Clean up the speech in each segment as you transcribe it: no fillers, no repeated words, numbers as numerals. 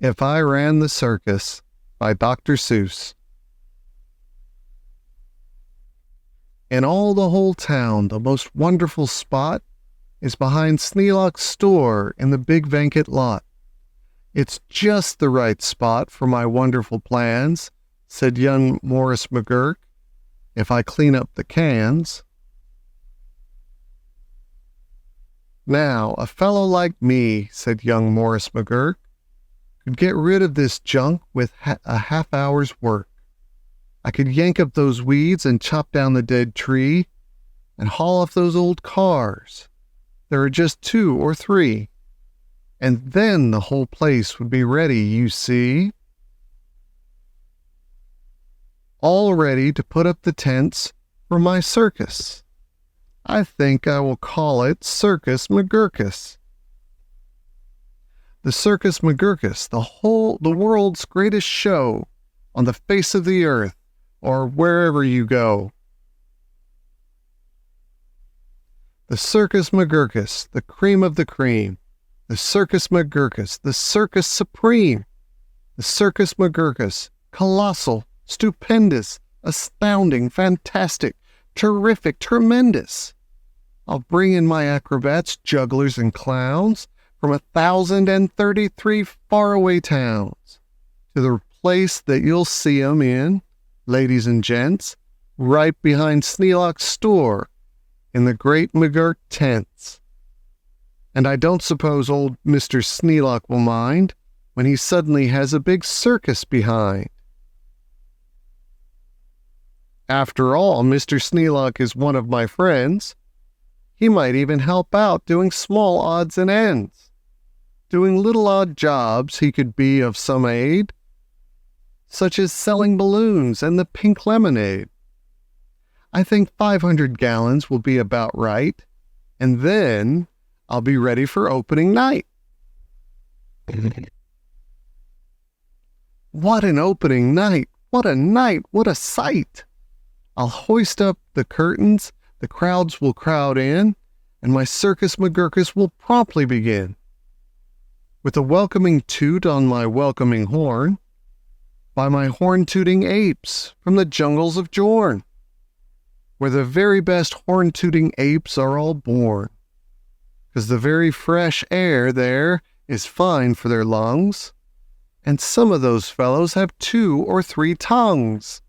If I Ran the Circus by Dr. Seuss. In all the whole town, the most wonderful spot is behind Sneelock's store in the big vacant lot. It's just the right spot for my wonderful plans, said young Morris McGurk, if I clean up the cans. Now, a fellow like me, said young Morris McGurk, could get rid of this junk with a half hour's work. I could yank up those weeds and chop down the dead tree and haul off those old cars. There are just 2 or 3. And then the whole place would be ready, you see. All ready to put up the tents for my circus. I think I will call it Circus McGurkus. The Circus McGurkus, the world's greatest show on the face of the earth, or wherever you go. The Circus McGurkus, the cream of the cream. The Circus McGurkus, the circus supreme. The Circus McGurkus, colossal, stupendous, astounding, fantastic, terrific, tremendous. I'll bring in my acrobats, jugglers, and clowns from 1,033 faraway towns to the place that you'll see 'em in, ladies and gents, right behind Sneelock's store in the great McGurk tents. And I don't suppose old Mr. Sneelock will mind when he suddenly has a big circus behind. After all, Mr. Sneelock is one of my friends. He might even help out doing small odds and ends. Doing little odd jobs he could be of some aid, such as selling balloons and the pink lemonade. I think 500 gallons will be about right, and then I'll be ready for opening night. What an opening night! What a night! What a sight! I'll hoist up the curtains, the crowds will crowd in, and my Circus McGurkus will promptly begin. With a welcoming toot on my welcoming horn, by my horn-tooting apes from the jungles of Jorn, where the very best horn-tooting apes are all born, 'cause the very fresh air there is fine for their lungs, and some of those fellows have 2 or 3 tongues.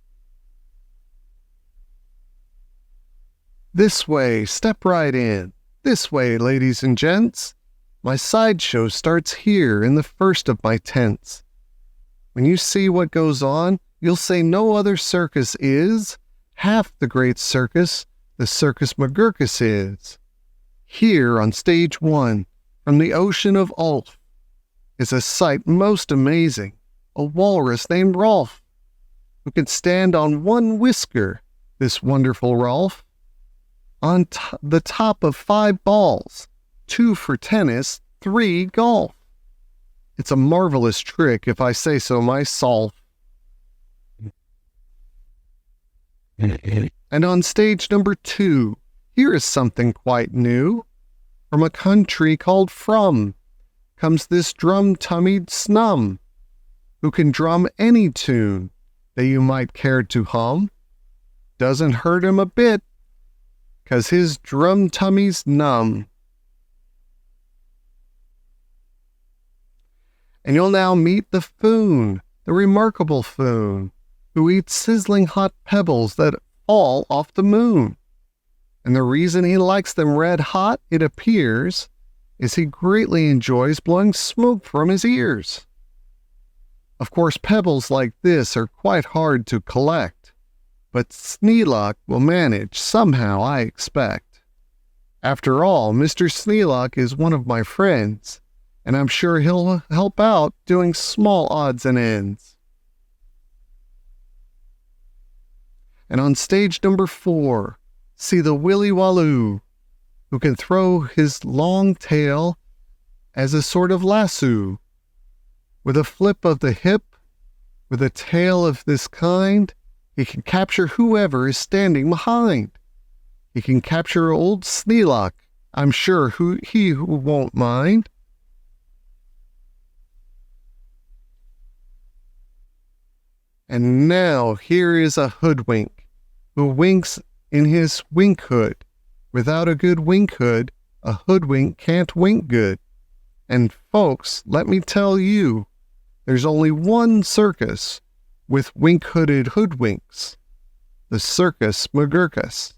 This way, step right in. This way, ladies and gents. My sideshow starts here in the first of my tents. When you see what goes on, you'll say no other circus is half the great circus the Circus McGurkus is. Here on stage 1, from the ocean of Ulf, is a sight most amazing, a walrus named Rolf, who can stand on 1 whisker, this wonderful Rolf, on the top of 5 balls, 2 for tennis, 3 golf. It's a marvelous trick, if I say so myself. And on stage number 2, here is something quite new. From a country called From comes this drum-tummied snum, who can drum any tune that you might care to hum. Doesn't hurt him a bit, 'cause his drum-tummy's numb. And you'll now meet the Foon, the remarkable Foon, who eats sizzling hot pebbles that fall off the moon. And the reason he likes them red hot, it appears, is he greatly enjoys blowing smoke from his ears. Of course, pebbles like this are quite hard to collect, but Sneelock will manage somehow, I expect. After all, Mr. Sneelock is one of my friends, and I'm sure he'll help out doing small odds and ends. And on stage number 4, see the Willy Walloo, who can throw his long tail as a sort of lasso. With a flip of the hip, with a tail of this kind, he can capture whoever is standing behind. He can capture old Sneelock, I'm sure who won't mind. And now here is a hoodwink, who winks in his wink hood. Without a good wink hood, a hoodwink can't wink good. And folks, let me tell you, there's only one circus with wink-hooded hoodwinks. The Circus McGurkus.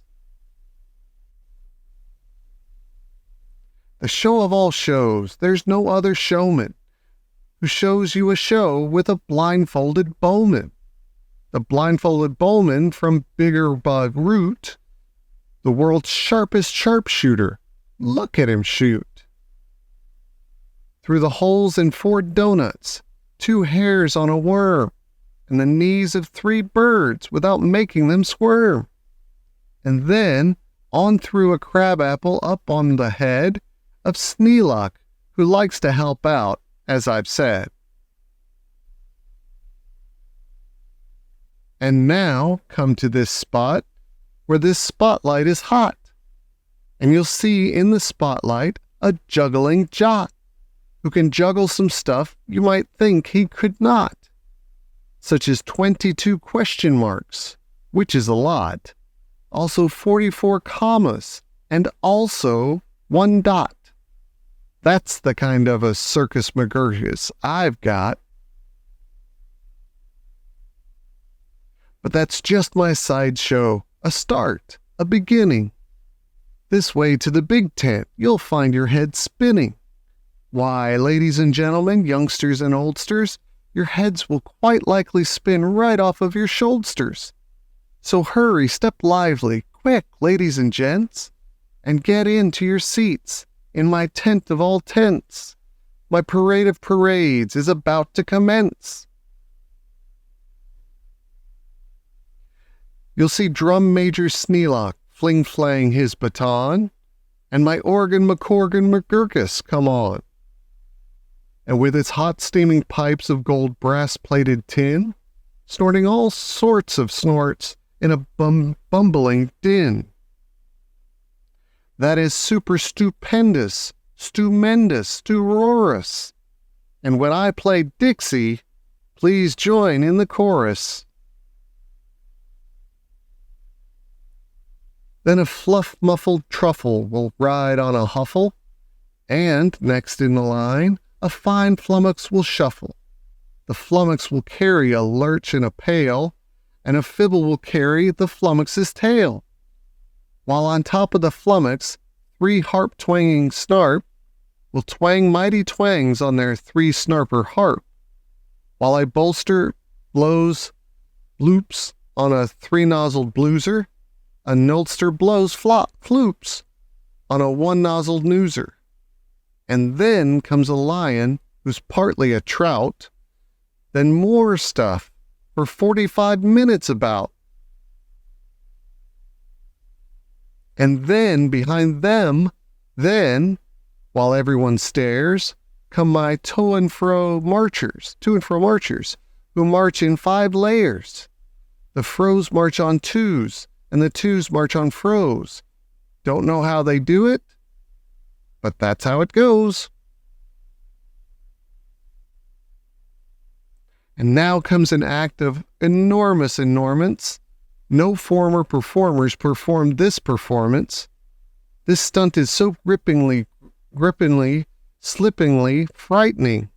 The show of all shows, there's no other showman who shows you a show with a blindfolded bowman. The blindfolded bowman from Bigger Bug Root, the world's sharpest sharpshooter. Look at him shoot. Through the holes in 4 donuts, 2 hairs on a worm, and the knees of 3 birds without making them squirm. And then on through a crabapple up on the head of Sneelock, who likes to help out, as I've said. And now come to this spot where this spotlight is hot, and you'll see in the spotlight a juggling jot who can juggle some stuff you might think he could not, such as 22 question marks, which is a lot, also 44 commas, and also 1 dot. That's the kind of a Circus McGurkus I've got. But that's just my sideshow, a start, a beginning. This way to the big tent, you'll find your head spinning. Why, ladies and gentlemen, youngsters and oldsters, your heads will quite likely spin right off of your shouldsters. So hurry, step lively, quick, ladies and gents, and get into your seats in my tent of all tents. My parade of parades is about to commence. You'll see Drum Major Sneelock fling-flang his baton, and my organ McCorgan McGurkus come on. And with its hot steaming pipes of gold brass-plated tin, snorting all sorts of snorts in a bumbling din. That is super stupendous, stupendous, stupendous. And when I play Dixie, please join in the chorus. Then a fluff-muffled truffle will ride on a huffle, and next in the line, a fine flummox will shuffle. The flummox will carry a lurch in a pail, and a fibble will carry the flummox's tail. While on top of the flummox, 3 harp-twanging snarp will twang mighty twangs on their 3-snarper harp, while a bolster blows bloops on a 3-nozzled blueser, a nolster blows flop floops on a 1-nozzled nooser. And then comes a lion who's partly a trout, then more stuff for 45 minutes about. And then behind them, while everyone stares, come my to and fro marchers, who march in 5 layers. The fros march on 2s, and the 2s march on fros. Don't know how they do it, but that's how it goes. And now comes an act of enormous enormance. No former performers performed this performance. This stunt is so grippingly, slippingly frightening.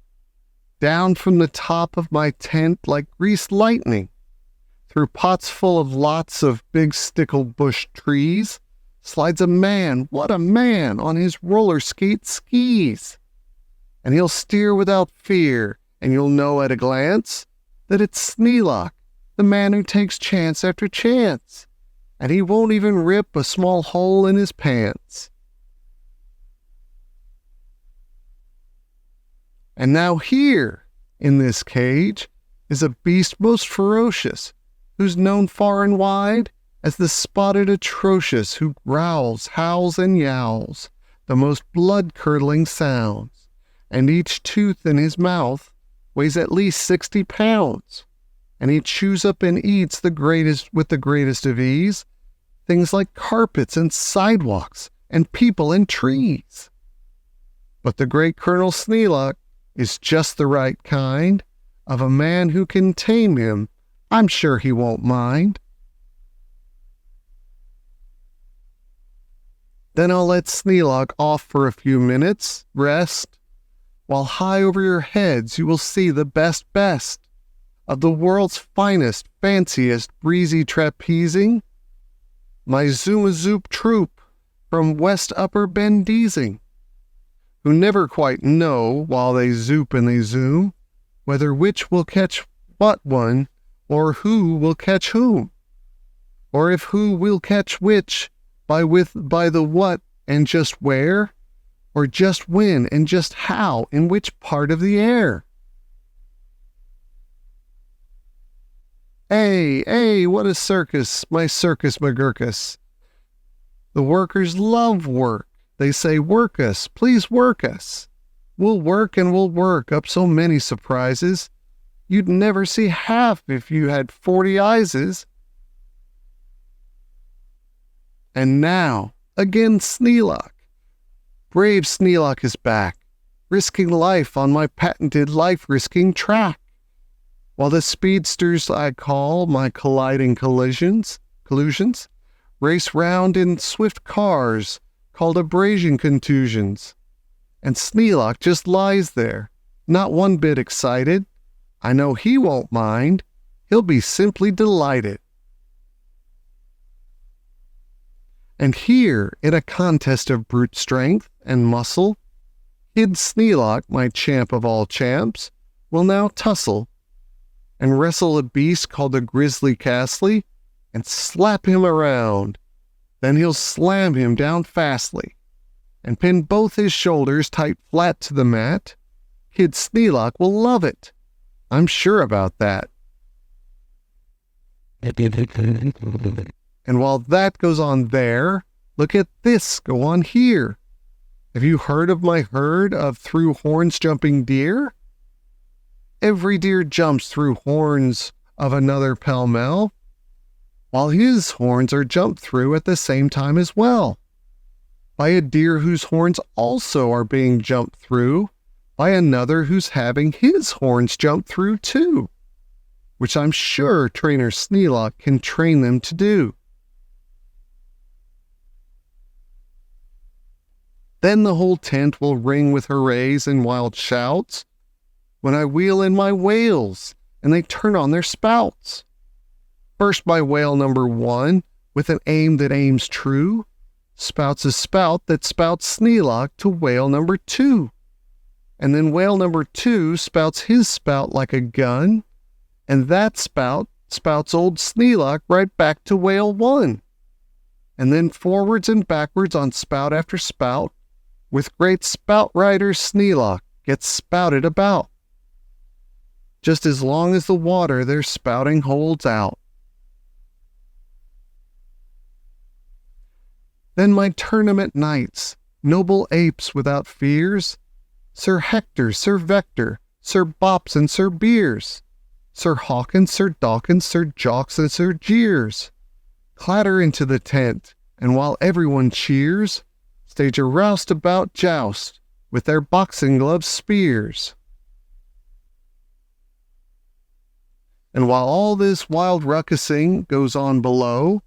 Down from the top of my tent like greased lightning, through pots full of lots of big stickle bush trees, slides a man, what a man, on his roller skate skis. And he'll steer without fear, and you'll know at a glance that it's Sneelock, the man who takes chance after chance, and he won't even rip a small hole in his pants. And now here, in this cage, is a beast most ferocious, who's known far and wide as the spotted atrocious, who growls, howls, and yowls the most blood-curdling sounds, and each tooth in his mouth weighs at least 60 pounds, and he chews up and eats with the greatest of ease things like carpets and sidewalks and people and trees. But the great Colonel Sneelock is just the right kind of a man who can tame him I'm sure he won't mind. Then I'll let Sneelock off for a few minutes, rest, while high over your heads you will see the best of the world's finest, fanciest, breezy trapezing, my Zoom-a-Zoop troop from West Upper Bendeezing, who never quite know, while they zoop and they zoom, whether which will catch what one, or who will catch whom, or if who will catch which, by the what and just where, or just when and just how, in which part of the air. Hey, what a circus, my Circus McGurkus. The workers love work. They say, work us, please work us. We'll work and we'll work up so many surprises. You'd never see half if you had 40 eyeses. And now, again Sneelock. Brave Sneelock is back, risking life on my patented life-risking track, while the speedsters I call my colliding collisions, race round in swift cars called abrasion contusions. And Sneelock just lies there, not one bit excited. I know he won't mind. He'll be simply delighted. And here, in a contest of brute strength and muscle, hid Sneelock, my champ of all champs, will now tussle, and wrestle a beast called a grizzly Castley, and slap him around. Then he'll slam him down fastly, and pin both his shoulders tight flat to the mat. Kid Sneelock will love it. I'm sure about that. And while that goes on there, look at this go on here. Have you heard of my herd of through horns jumping deer? Every deer jumps through horns of another pell-mell, while his horns are jumped through at the same time as well, by a deer whose horns also are being jumped through, by another who's having his horns jumped through too, which I'm sure trainer Sneelock can train them to do. Then the whole tent will ring with hoorays and wild shouts, when I wheel in my whales, and they turn on their spouts. First by whale number 1, with an aim that aims true, spouts a spout that spouts Sneelock to whale number 2. And then whale number 2 spouts his spout like a gun, and that spout spouts old Sneelock right back to whale 1. And then forwards and backwards on spout after spout, with great spout rider Sneelock gets spouted about, just as long as the water their spouting holds out. Then my tournament knights, noble apes without fears, Sir Hector, Sir Vector, Sir Bops and Sir Beers, Sir Hawkins, Sir Dawkins, Sir Jocks and Sir Jeers, clatter into the tent, and while everyone cheers, stage a roustabout joust with their boxing gloves spears. And while all this wild ruckusing goes on below,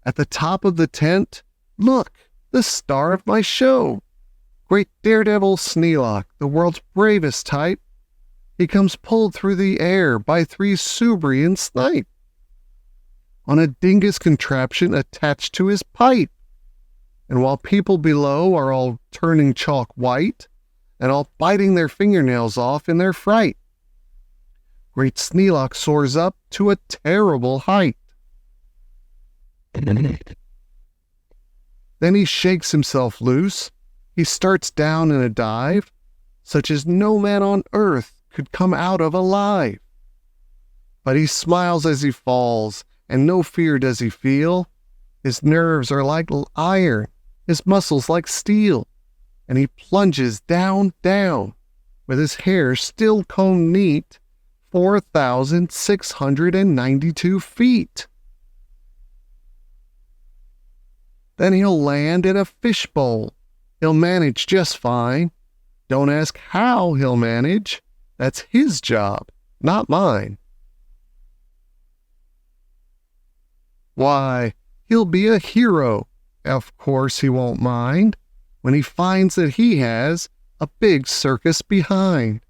at the top of the tent, look, the star of my show, great daredevil Sneelock, the world's bravest type. He comes pulled through the air by 3 Subrian snipe, on a dingus contraption attached to his pipe. And while people below are all turning chalk white, and all biting their fingernails off in their fright, great Sneelock soars up to a terrible height. Then he shakes himself loose. He starts down in a dive, such as no man on earth could come out of alive. But he smiles as he falls, and no fear does he feel. His nerves are like iron, his muscles like steel, and he plunges down, with his hair still combed neat, 4,692 feet. Then he'll land in a fishbowl. He'll manage just fine. Don't ask how he'll manage. That's his job, not mine. Why, he'll be a hero. Of course he won't mind when he finds that he has a big circus behind.